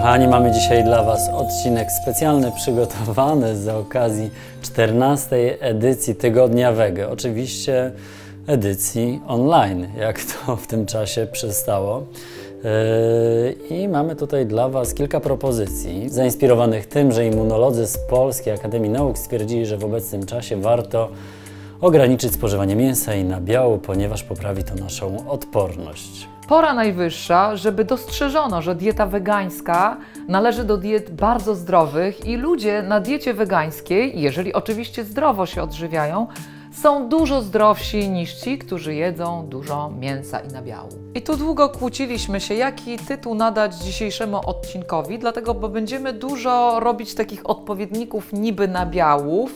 kochani, mamy dzisiaj dla Was odcinek specjalny przygotowany z okazji 14. edycji Tygodnia Wege. Oczywiście edycji online, jak to w tym czasie przystało. I mamy tutaj dla Was kilka propozycji zainspirowanych tym, że immunolodzy z Polskiej Akademii Nauk stwierdzili, że w obecnym czasie warto ograniczyć spożywanie mięsa i nabiału, ponieważ poprawi to naszą odporność. Pora najwyższa, żeby dostrzeżono, że dieta wegańska należy do diet bardzo zdrowych i ludzie na diecie wegańskiej, jeżeli oczywiście zdrowo się odżywiają, są dużo zdrowsi niż ci, którzy jedzą dużo mięsa i nabiału. I tu długo kłóciliśmy się, jaki tytuł nadać dzisiejszemu odcinkowi, dlatego, bo będziemy dużo robić takich odpowiedników niby nabiałów,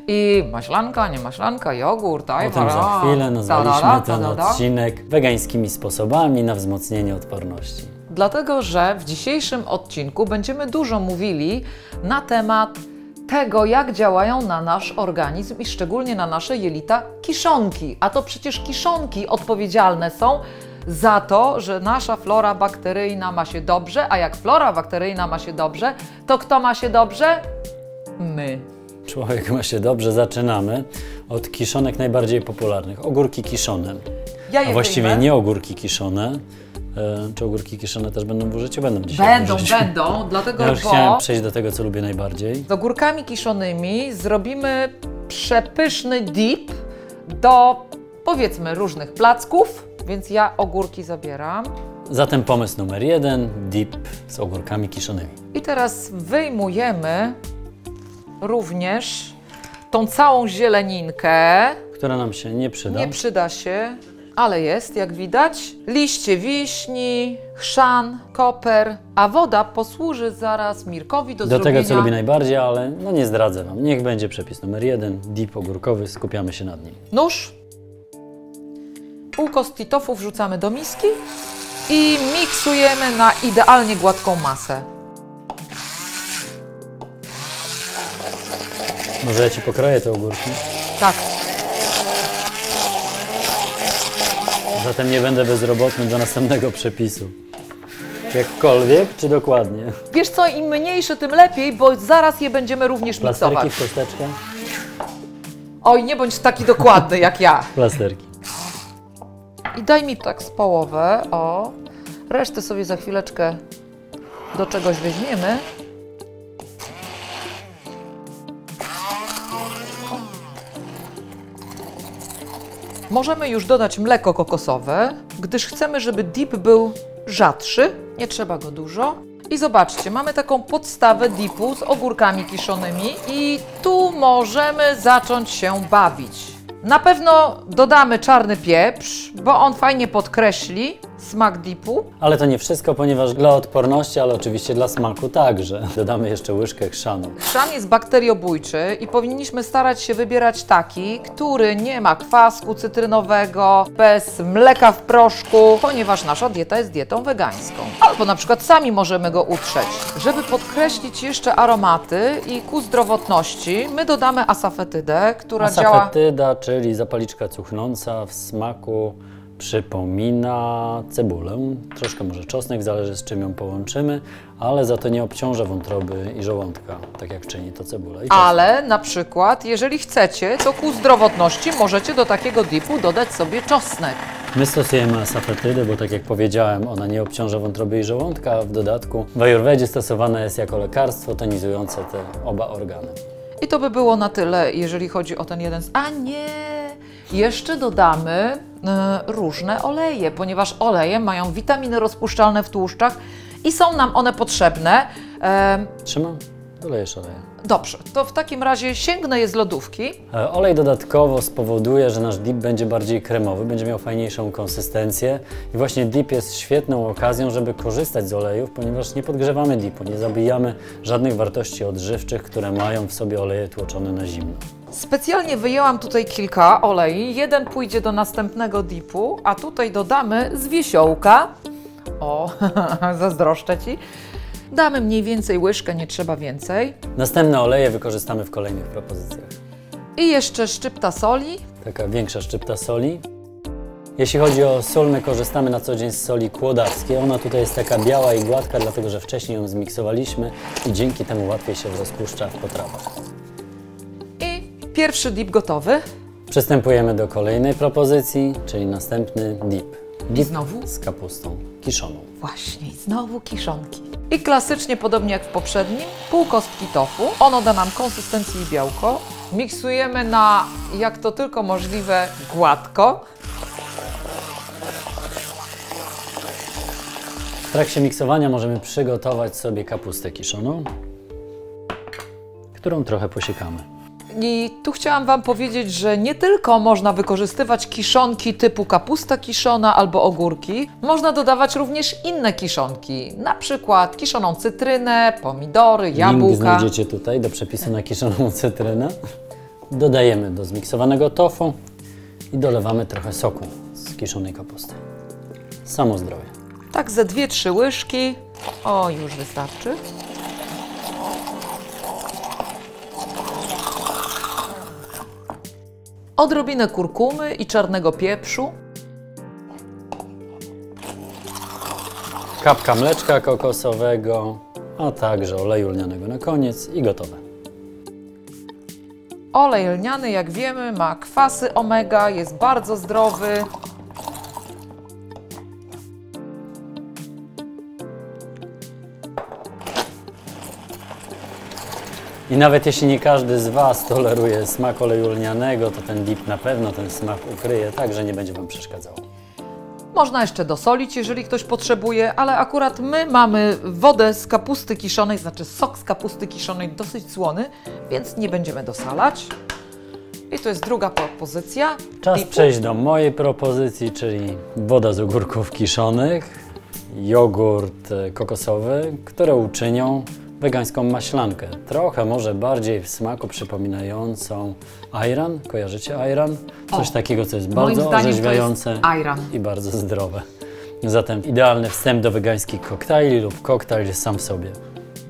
i maślanka, nie maślanka, jogurt, O tym za chwilę nazwaliśmy ten odcinek wegańskimi sposobami na wzmocnienie odporności. Dlatego, że w dzisiejszym odcinku będziemy dużo mówili na temat tego, jak działają na nasz organizm i szczególnie na nasze jelita kiszonki. A to przecież kiszonki odpowiedzialne są za to, że nasza flora bakteryjna ma się dobrze, a jak flora bakteryjna ma się dobrze, to kto ma się dobrze? My. Człowiek ma się dobrze. Zaczynamy od kiszonek najbardziej popularnych. Ogórki kiszone. A właściwie nie ogórki kiszone. Czy ogórki kiszone też będą w użyciu? Będą dzisiaj Będą, dlatego ja już chciałem przejść do tego, co lubię najbardziej. Z ogórkami kiszonymi zrobimy przepyszny dip do, powiedzmy, różnych placków, więc ja ogórki zabieram. Zatem pomysł numer 1, dip z ogórkami kiszonymi. I teraz wyjmujemy również tą całą zieleninkę, która nam się nie przyda. Nie przyda się, ale jest, jak widać. Liście wiśni, chrzan, koper, a woda posłuży zaraz Mirkowi do zrobienia... tego, co lubi najbardziej, ale no nie zdradzę Wam. Niech będzie przepis numer 1, dip ogórkowy, skupiamy się nad nim. Nóż, pół kostki tofu wrzucamy do miski i miksujemy na idealnie gładką masę. Może ja Ci pokroję te ogórki? Tak. Zatem nie będę bezrobotny do następnego przepisu. Jakkolwiek, czy dokładnie? Wiesz co, im mniejsze, tym lepiej, bo zaraz je będziemy również Plasterki miksować. w kosteczkę? Oj, nie bądź taki dokładny jak ja. Plasterki. I daj mi tak z połowę, o. Resztę sobie za chwileczkę do czegoś weźmiemy. Możemy już dodać mleko kokosowe, gdyż chcemy, żeby dip był rzadszy. Nie trzeba go dużo. I zobaczcie, mamy taką podstawę dipu z ogórkami kiszonymi i tu możemy zacząć się bawić. Na pewno dodamy czarny pieprz, bo on fajnie podkreśli smak dipu. Ale to nie wszystko, ponieważ dla odporności, ale oczywiście dla smaku także. Dodamy jeszcze łyżkę chrzanu. Chrzan jest bakteriobójczy i powinniśmy starać się wybierać taki, który nie ma kwasku cytrynowego, bez mleka w proszku, ponieważ nasza dieta jest dietą wegańską. Albo na przykład sami możemy go utrzeć. Żeby podkreślić jeszcze aromaty i ku zdrowotności, my dodamy asafetydę, która działa... Asafetyda, czyli zapalniczka cuchnąca w smaku przypomina cebulę, troszkę może czosnek, zależy z czym ją połączymy, ale za to nie obciąża wątroby i żołądka, tak jak czyni to cebula. Ale na przykład, jeżeli chcecie, to ku zdrowotności możecie do takiego dipu dodać sobie czosnek. My stosujemy asafetydę, bo tak jak powiedziałem, ona nie obciąża wątroby i żołądka, a w dodatku w ajurwedzie stosowane jest jako lekarstwo tonizujące te oba organy. I to by było na tyle, jeżeli chodzi o ten jeden... A nie! Jeszcze dodamy różne oleje, ponieważ oleje mają witaminy rozpuszczalne w tłuszczach i są nam one potrzebne. Trzymam? Dolejesz oleje. Dobrze, to w takim razie sięgnę je z lodówki. Olej dodatkowo spowoduje, że nasz dip będzie bardziej kremowy, będzie miał fajniejszą konsystencję i właśnie dip jest świetną okazją, żeby korzystać z olejów, ponieważ nie podgrzewamy dipu, nie zabijamy żadnych wartości odżywczych, które mają w sobie oleje tłoczone na zimno. Specjalnie wyjęłam tutaj kilka olei. Jeden pójdzie do następnego dipu, a tutaj dodamy z wiesiołka. O, zazdroszczę Ci. Damy mniej więcej łyżkę, nie trzeba więcej. Następne oleje wykorzystamy w kolejnych propozycjach. I jeszcze szczypta soli. Taka większa szczypta soli. Jeśli chodzi o sól, my korzystamy na co dzień z soli kłodarskiej. Ona tutaj jest taka biała i gładka, dlatego że wcześniej ją zmiksowaliśmy i dzięki temu łatwiej się rozpuszcza w potrawach. I pierwszy dip gotowy. Przystępujemy do kolejnej propozycji, czyli następny dip. Dip znowu? z kapustą kiszoną. Właśnie, i znowu kiszonki. I klasycznie, podobnie jak w poprzednim, pół kostki tofu. Ono da nam konsystencję i białko. Miksujemy na, jak to tylko możliwe, gładko. W trakcie miksowania możemy przygotować sobie kapustę kiszoną, którą trochę posiekamy. I tu chciałam Wam powiedzieć, że nie tylko można wykorzystywać kiszonki typu kapusta kiszona albo ogórki, można dodawać również inne kiszonki, na przykład kiszoną cytrynę, pomidory, jabłka. Link znajdziecie tutaj do przepisu na kiszoną cytrynę. Dodajemy do zmiksowanego tofu i dolewamy trochę soku z kiszonej kapusty. Samo zdrowie. Tak ze 2-3 łyżki. O, już wystarczy. Odrobinę kurkumy i czarnego pieprzu. Kapka mleczka kokosowego, a także oleju lnianego na koniec i gotowe. Olej lniany, jak wiemy, ma kwasy omega, jest bardzo zdrowy. I nawet jeśli nie każdy z Was toleruje smak oleju lnianego, to ten dip na pewno ten smak ukryje, tak że nie będzie Wam przeszkadzało. Można jeszcze dosolić, jeżeli ktoś potrzebuje, ale akurat my mamy wodę z kapusty kiszonej, znaczy sok z kapusty kiszonej dosyć słony, więc nie będziemy dosalać. I to jest druga propozycja. Czas dipu. przejść do mojej propozycji, czyli woda z ogórków kiszonych, jogurt kokosowy, które uczynią wegańską maślankę. Trochę może bardziej w smaku przypominającą ajran. Kojarzycie ajran? Coś takiego, co jest bardzo orzeźwiające i bardzo zdrowe. Zatem idealny wstęp do wegańskich koktajli lub koktajl sam w sobie.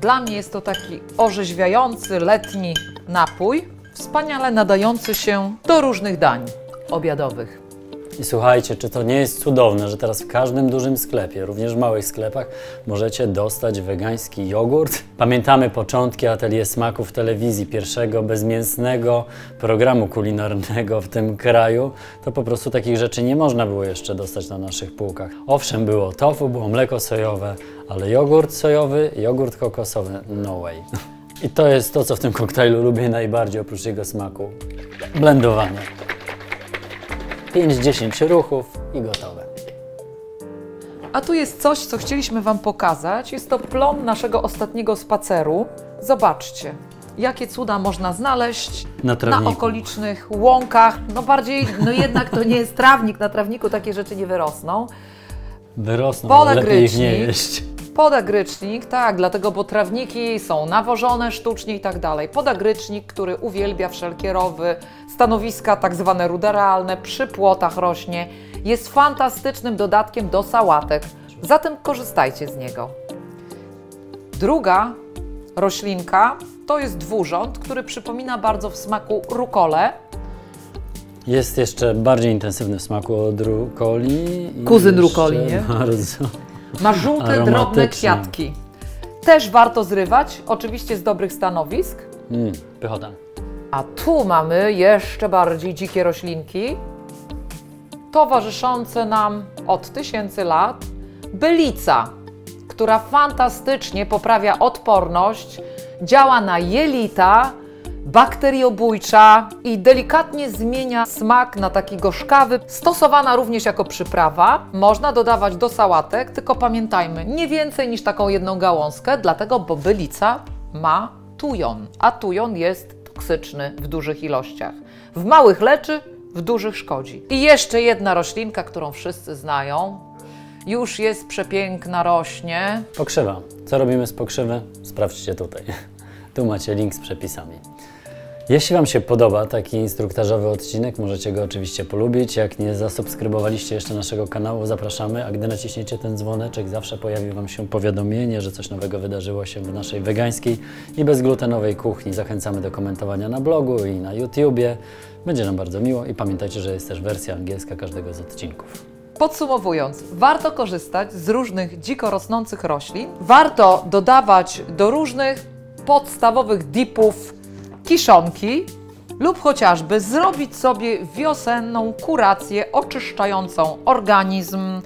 Dla mnie jest to taki orzeźwiający, letni napój, wspaniale nadający się do różnych dań obiadowych. I słuchajcie, czy to nie jest cudowne, że teraz w każdym dużym sklepie, również w małych sklepach, możecie dostać wegański jogurt? Pamiętamy początki Atelier Smaków w telewizji, pierwszego bezmięsnego programu kulinarnego w tym kraju. To po prostu takich rzeczy nie można było jeszcze dostać na naszych półkach. Owszem, było tofu, było mleko sojowe, ale jogurt sojowy, jogurt kokosowy, no way. I to jest to, co w tym koktajlu lubię najbardziej, oprócz jego smaku. Blendowanie. 5-10 ruchów i gotowe. A tu jest coś, co chcieliśmy Wam pokazać. Jest to plon naszego ostatniego spaceru. Zobaczcie, jakie cuda można znaleźć na okolicznych łąkach. No bardziej, no jednak to nie jest trawnik, na trawniku takie rzeczy nie wyrosną. Wyrosną, ale lepiej ich nie jeść. Podagrycznik, tak, dlatego, bo trawniki są nawożone sztucznie i tak dalej. Podagrycznik, który uwielbia wszelkie rowy, stanowiska tak zwane ruderalne, przy płotach rośnie, jest fantastycznym dodatkiem do sałatek, zatem korzystajcie z niego. Druga roślinka to jest dwurząd, który przypomina bardzo w smaku rukolę. Jest jeszcze bardziej intensywny w smaku od rukoli. Kuzyn rukoli, nie? Bardzo. Ma żółte, drobne kwiatki. Też warto zrywać, oczywiście z dobrych stanowisk. Pychota. A tu mamy jeszcze bardziej dzikie roślinki, towarzyszące nam od tysięcy lat. Bylica, która fantastycznie poprawia odporność, działa na jelita, bakteriobójcza i delikatnie zmienia smak na taki gorzkawy. Stosowana również jako przyprawa. Można dodawać do sałatek, tylko pamiętajmy, nie więcej niż taką jedną gałązkę, dlatego, bo bylica ma tujon, a tujon jest toksyczny w dużych ilościach. W małych leczy, w dużych szkodzi. I jeszcze jedna roślinka, którą wszyscy znają. Już jest przepiękna, rośnie. Pokrzywa. Co robimy z pokrzywy? Sprawdźcie tutaj. Tu macie link z przepisami. Jeśli Wam się podoba taki instruktażowy odcinek, możecie go oczywiście polubić. Jak nie zasubskrybowaliście jeszcze naszego kanału, zapraszamy, a gdy naciśniecie ten dzwoneczek, zawsze pojawi Wam się powiadomienie, że coś nowego wydarzyło się w naszej wegańskiej i bezglutenowej kuchni. Zachęcamy do komentowania na blogu i na YouTubie. Będzie nam bardzo miło i pamiętajcie, że jest też wersja angielska każdego z odcinków. Podsumowując, warto korzystać z różnych dziko rosnących roślin. Warto dodawać do różnych podstawowych dipów kiszonki lub chociażby zrobić sobie wiosenną kurację oczyszczającą organizm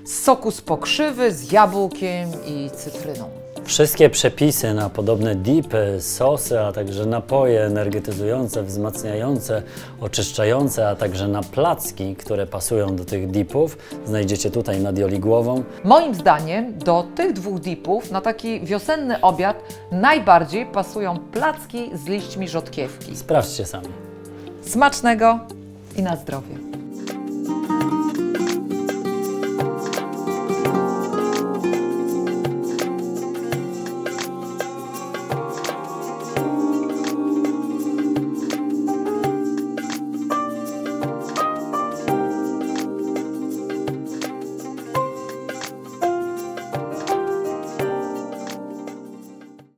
z soku z pokrzywy, z jabłkiem i cytryną. Wszystkie przepisy na podobne dipy, sosy, a także napoje energetyzujące, wzmacniające, oczyszczające, a także na placki, które pasują do tych dipów, znajdziecie tutaj nad Joli głową. Moim zdaniem do tych dwóch dipów na taki wiosenny obiad najbardziej pasują placki z liśćmi rzodkiewki. Sprawdźcie sami. Smacznego i na zdrowie!